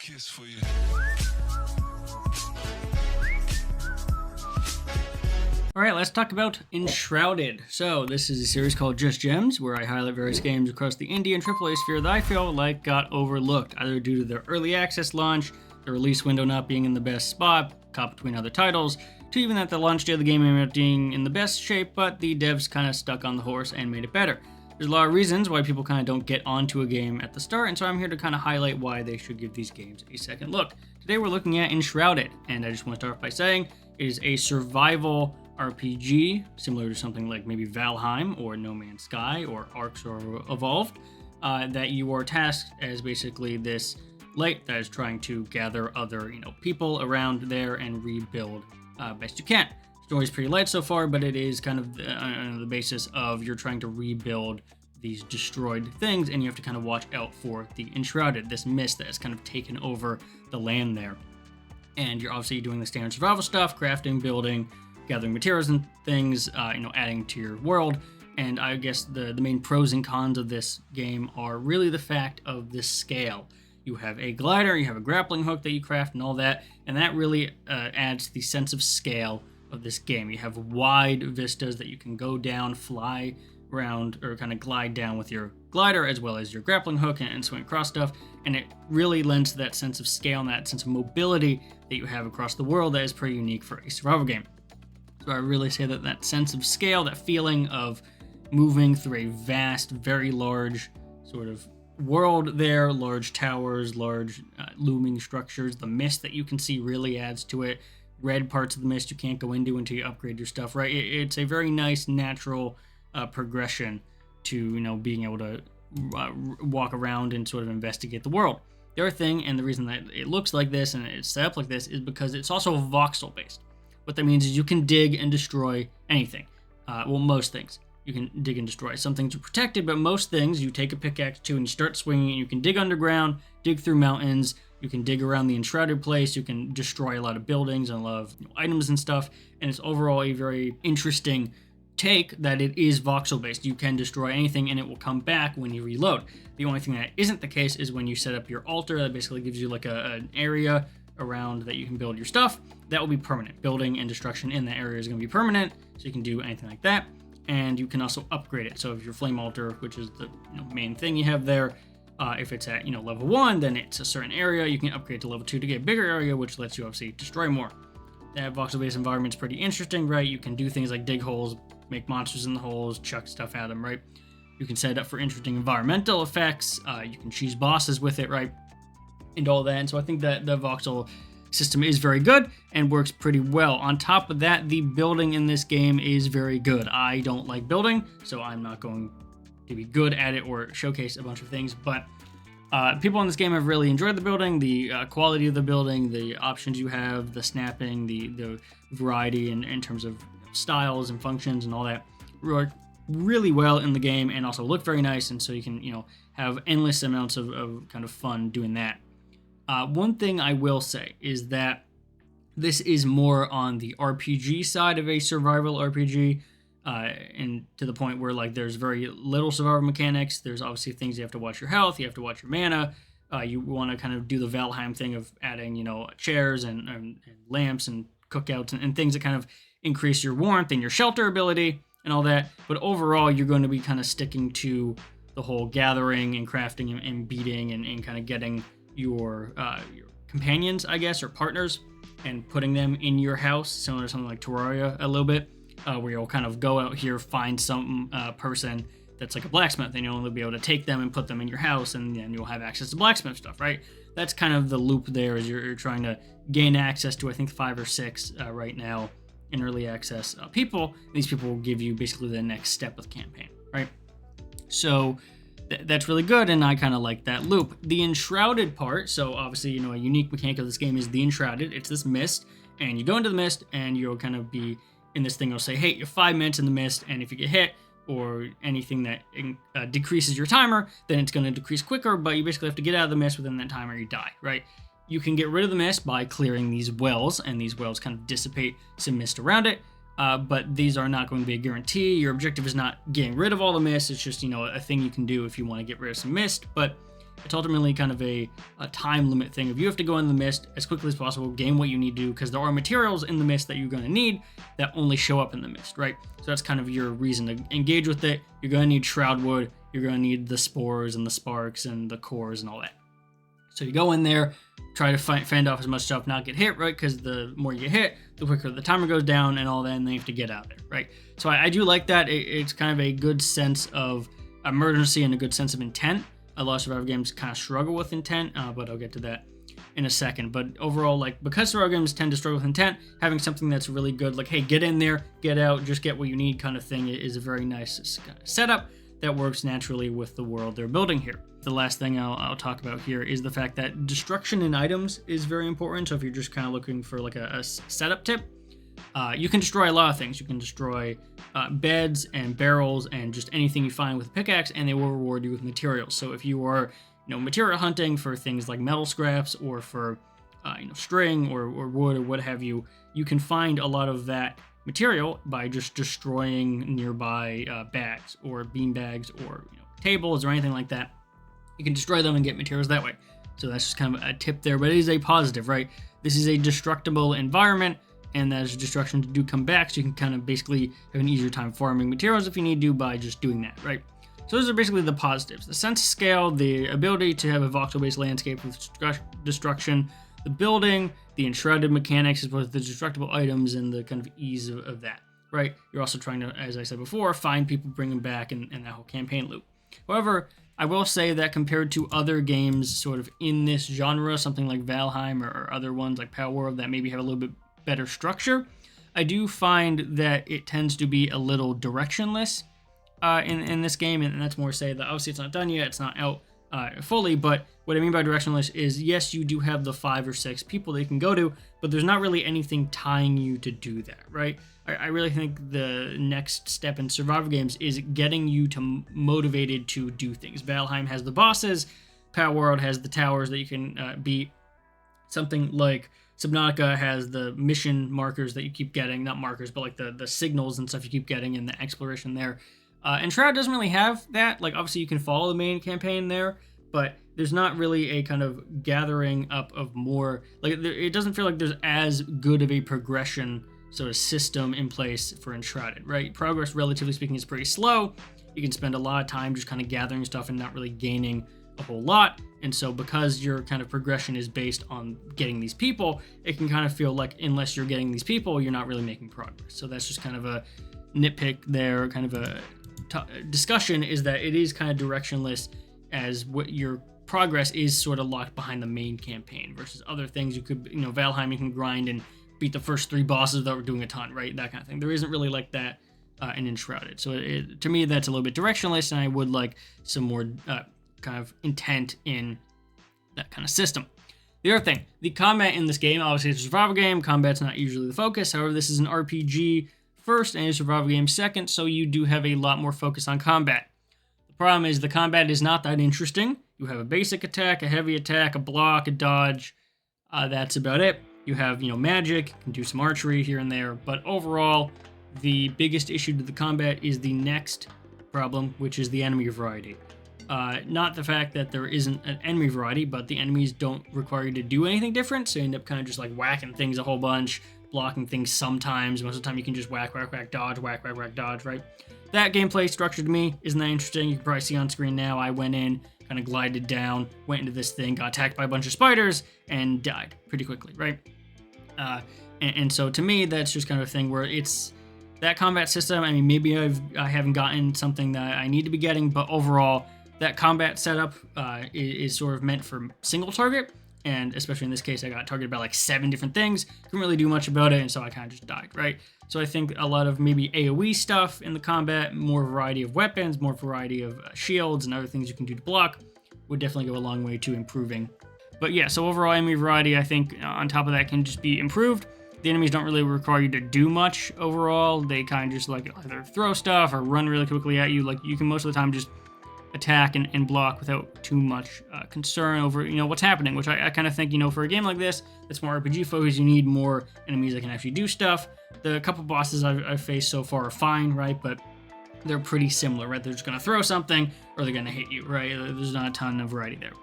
kiss for you. All right, let's talk about Enshrouded. So this is a series called Just Gems, where I highlight various games across the indie and AAA sphere that I feel like got overlooked, either due to their early access launch, the release window not being in the best spot, caught between other titles, to even that the launch day of the game ended up being in the best shape, but the devs kind of stuck on the horse and made it better. There's a lot of reasons why people kind of don't get onto a game at the start, and so I'm here to kind of highlight why they should give these games a second look. Today we're looking at Enshrouded, and I just want to start off by saying it is a survival RPG, similar to something like maybe Valheim or No Man's Sky or Ark or Evolved, that you are tasked as basically this light that is trying to gather other people around there and rebuild best you can. Story's pretty light so far, but it is kind of on the basis of you're trying to rebuild these destroyed things, and you have to kind of watch out for the Enshrouded, this mist that has kind of taken over the land there. And you're obviously doing the standard survival stuff, crafting, building, gathering materials and things, adding to your world. And I guess the main pros and cons of this game are really the fact of the scale. You have a glider, you have a grappling hook that you craft and all that, and that really adds to the sense of scale of this game. You have wide vistas that you can go down, fly around, or kind of glide down with your glider, as well as your grappling hook and swing across stuff, and it really lends to that sense of scale and that sense of mobility that you have across the world that is pretty unique for a survival game. So I really say that sense of scale, that feeling of moving through a vast, very large sort of world there, large towers, large looming structures, the mist that you can see really adds to it. Red parts of the mist you can't go into until you upgrade your stuff, right? It's a very nice, natural progression to, being able to walk around and sort of investigate the world. The other thing, and the reason that it looks like this and it's set up like this, is because it's also voxel based. What that means is you can dig and destroy anything. Most things. You can dig and destroy. Some things are protected, but most things you take a pickaxe to and you start swinging, and you can dig underground, dig through mountains, you can dig around the Enshrouded place, you can destroy a lot of buildings and a lot of items and stuff, and it's overall a very interesting take that it is voxel based. You can destroy anything and it will come back when you reload. The only thing that isn't the case is when you set up your altar. That basically gives you like an area around that you can build your stuff. That will be permanent. Building and destruction in that area is going to be permanent, so you can do anything like that. And you can also upgrade it. So if your flame altar, which is the main thing you have there, if it's at level 1, then it's a certain area. You can upgrade to level 2 to get a bigger area, which lets you obviously destroy more. That voxel-based environment's pretty interesting, right? You can do things like dig holes, make monsters in the holes, chuck stuff at them, right? You can set it up for interesting environmental effects. You can choose bosses with it, right? And all that. And so I think that the voxel system is very good and works pretty well. On top of that, the building in this game is very good. I don't like building, so I'm not going to be good at it or showcase a bunch of things, but people in this game have really enjoyed the building, the quality of the building, the options you have, the snapping, the variety in terms of styles and functions and all that work really well in the game, and also look very nice, and so you can have endless amounts of kind of fun doing that. One thing I will say is that this is more on the RPG side of a survival RPG, and to the point where there's very little survival mechanics. There's obviously things you have to watch your health, you have to watch your mana. You want to kind of do the Valheim thing of adding, chairs and lamps and cookouts and things that kind of increase your warmth and your shelter ability and all that. But overall, you're going to be kind of sticking to the whole gathering and crafting and beating and kind of getting your companions, I guess, or partners, and putting them in your house, similar to something like Terraria a little bit, where you'll kind of go out here, find some person that's like a blacksmith, and you'll be able to take them and put them in your house, and then you'll have access to blacksmith stuff, right? That's kind of the loop there, as you're trying to gain access to, I think, 5 or 6 right now in early access people. These people will give you basically the next step of the campaign, right? So that's really good, and I kind of like that loop. The Enshrouded part, so obviously, a unique mechanic of this game is the Enshrouded. It's this mist, and you go into the mist, and you'll kind of be in this thing. It'll say, hey, you're 5 minutes in the mist, and if you get hit, or anything that decreases your timer, then it's going to decrease quicker, but you basically have to get out of the mist within that time or you die, right? You can get rid of the mist by clearing these wells, and these wells kind of dissipate some mist around it. But these are not going to be a guarantee. Your objective is not getting rid of all the mist. It's just, a thing you can do if you want to get rid of some mist. But It's ultimately kind of a time limit thing. If you have to go in the mist as quickly as possible, gain what you need to do, because there are materials in the mist that you're going to need that only show up in the mist, right? So that's kind of your reason to engage with it. You're going to need shroud wood. You're going to need the spores and the sparks and the cores and all that. So you go in there, try to fend off as much stuff, not get hit, right? Because the more you hit, the quicker the timer goes down and all that, and then you have to get out of there, right? So I do like that. It's kind of a good sense of emergency and a good sense of intent. A lot of survival games kind of struggle with intent, but I'll get to that in a second. But overall, like, because survival games tend to struggle with intent, having something that's really good, like, hey, get in there, get out, just get what you need kind of thing, is a very nice setup that works naturally with the world they're building here. The last thing I'll talk about here is the fact that destruction in items is very important. So if you're just kind of looking for like a setup tip, you can destroy a lot of things. You can destroy beds and barrels and just anything you find with a pickaxe, and they will reward you with materials. So if you are, material hunting for things like metal scraps or for, string or wood or what have you, you can find a lot of that material by just destroying nearby bags or bean bags or tables or anything like that. You can destroy them and get materials that way. So that's just kind of a tip there, but it is a positive, right? This is a destructible environment, and those destructions do come back, so you can kind of basically have an easier time farming materials if you need to by just doing that, right? So those are basically the positives. The sense of scale, the ability to have a voxel-based landscape with destruction, the building, the enshrouded mechanics as well as the destructible items, and the kind of ease of that, right? You're also trying to, as I said before, find people, bring them back, and that whole campaign loop. However, I will say that compared to other games sort of in this genre, something like Valheim or other ones like Palworld that maybe have a little bit better structure, I do find that it tends to be a little directionless in this game, and that's more to say that obviously it's not done yet, it's not out fully, but what I mean by directionless is, yes, you do have the 5 or 6 people that you can go to, but there's not really anything tying you to do that, right? I really think the next step in survival games is getting you to motivated to do things. Valheim has the bosses, Palworld has the towers that you can beat. Something like Subnautica has the mission markers that you keep getting, not markers, but like the signals and stuff you keep getting and the exploration there. And Shroud doesn't really have that. Like, obviously you can follow the main campaign there, but there's not really a kind of gathering up of more, like, it doesn't feel like there's as good of a progression sort of system in place for Enshrouded, right? Progress, relatively speaking, is pretty slow. You can spend a lot of time just kind of gathering stuff and not really gaining a whole lot. And so because your kind of progression is based on getting these people, it can kind of feel like unless you're getting these people, you're not really making progress. So that's just kind of a nitpick there, kind of a discussion, is that it is kind of directionless, as what your progress is sort of locked behind the main campaign versus other things. You could, Valheim, you can grind and beat the first 3 bosses without doing a ton, right? That kind of thing. There isn't really like that in Enshrouded. So to me, that's a little bit directionless, and I would like some more kind of intent in that kind of system. The other thing, the combat in this game, obviously it's a survival game, combat's not usually the focus. However, this is an RPG first and a survival game second, so you do have a lot more focus on combat. The problem is the combat is not that interesting. You have a basic attack, a heavy attack, a block, a dodge. That's about it. You have, magic, you can do some archery here and there, but overall, the biggest issue to the combat is the next problem, which is the enemy variety. Not the fact that there isn't an enemy variety, but the enemies don't require you to do anything different, so you end up kind of just like whacking things a whole bunch, blocking things sometimes. Most of the time you can just whack, dodge, whack, dodge, right? That gameplay structure to me isn't that interesting. You can probably see on screen now, I went in, kind of glided down, went into this thing, got attacked by a bunch of spiders, and died pretty quickly, right? And so to me, that's just kind of a thing where it's that combat system. I mean, maybe I haven't gotten something that I need to be getting, but overall, that combat setup is sort of meant for single target, and especially in this case, I got targeted by like 7 different things. Couldn't really do much about it, and so I kind of just died, right? So I think a lot of maybe AoE stuff in the combat, more variety of weapons, more variety of shields and other things you can do to block would definitely go a long way to improving. But yeah, so overall enemy variety, I think on top of that can just be improved. The enemies don't really require you to do much overall. They kind of just like either throw stuff or run really quickly at you. Like you can most of the time just attack and block without too much concern over what's happening, which I kind of think for a game like this that's more RPG focused, you need more enemies that can actually do stuff. The couple bosses I've faced so far are fine, right? But they're pretty similar, right? They're just going to throw something or they're going to hit you, right? There's not a ton of variety there.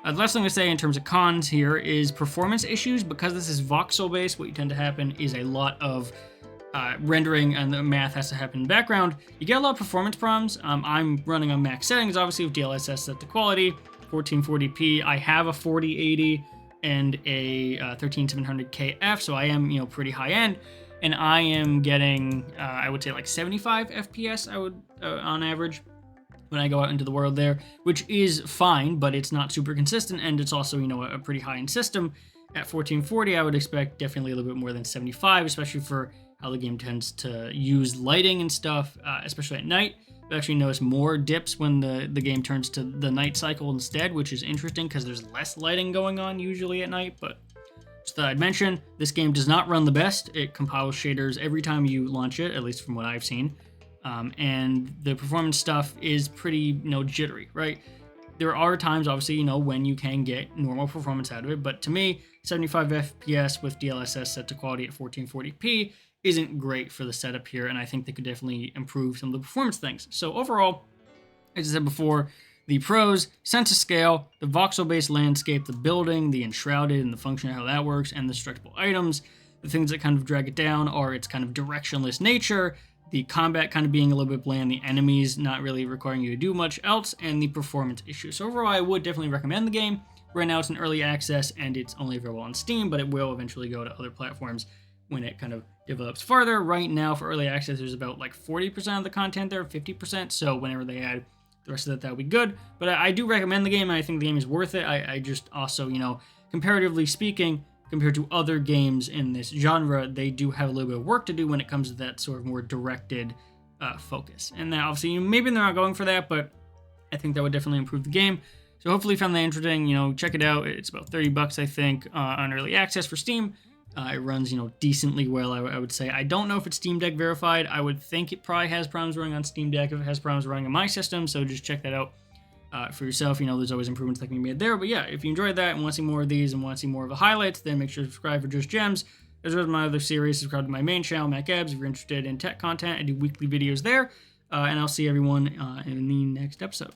The last thing to say in terms of cons here is performance issues. Because this is voxel based, what you tend to happen is a lot of rendering and the math has to happen in the background. You get a lot of performance problems. I'm running on max settings, obviously, with DLSS set to quality, 1440p. I have a 4080 and a 13700KF, so I am, pretty high end, and I am getting, I would say like 75 FPS, on average, when I go out into the world there, which is fine, but it's not super consistent, and it's also, a pretty high-end system. At 1440, I would expect definitely a little bit more than 75, especially for how the game tends to use lighting and stuff, especially at night. I actually notice more dips when the game turns to the night cycle instead, which is interesting because there's less lighting going on usually at night. But just thought I'd mention, this game does not run the best. It compiles shaders every time you launch it, at least from what I've seen. And the performance stuff is pretty, jittery, right? There are times, obviously, when you can get normal performance out of it. But to me, 75 FPS with DLSS set to quality at 1440p isn't great for the setup here, and I think they could definitely improve some of the performance things. So overall, as I said before, the pros: sense of scale, the voxel-based landscape, the building, the enshrouded, and the function of how that works, and the stretchable items. The things that kind of drag it down are its kind of directionless nature, the combat kind of being a little bit bland, the enemies not really requiring you to do much else, and the performance issues. So overall, I would definitely recommend the game. Right now it's in early access, and it's only available on Steam, but it will eventually go to other platforms when it kind of develops farther. Right now for early access, there's about like 40% of the content there, 50%, so whenever they add the rest of that would be good. But I do recommend the game, and I think the game is worth it. I just also, comparatively speaking, compared to other games in this genre, they do have a little bit of work to do when it comes to that sort of more directed focus. And that obviously, maybe they're not going for that, but I think that would definitely improve the game. So hopefully you found that interesting. Check it out. It's about $30, I think, on early access for Steam. It runs, decently well, I would say. I don't know if it's Steam Deck verified. I would think it probably has problems running on Steam Deck if it has problems running on my system, so just check that out for yourself. There's always improvements that can be made there. But yeah, if you enjoyed that and want to see more of these and want to see more of the highlights, then make sure to subscribe for Just Gems. As well as my other series, subscribe to my main channel, Mac Ebs, if you're interested in tech content. I do weekly videos there. And I'll see everyone in the next episode.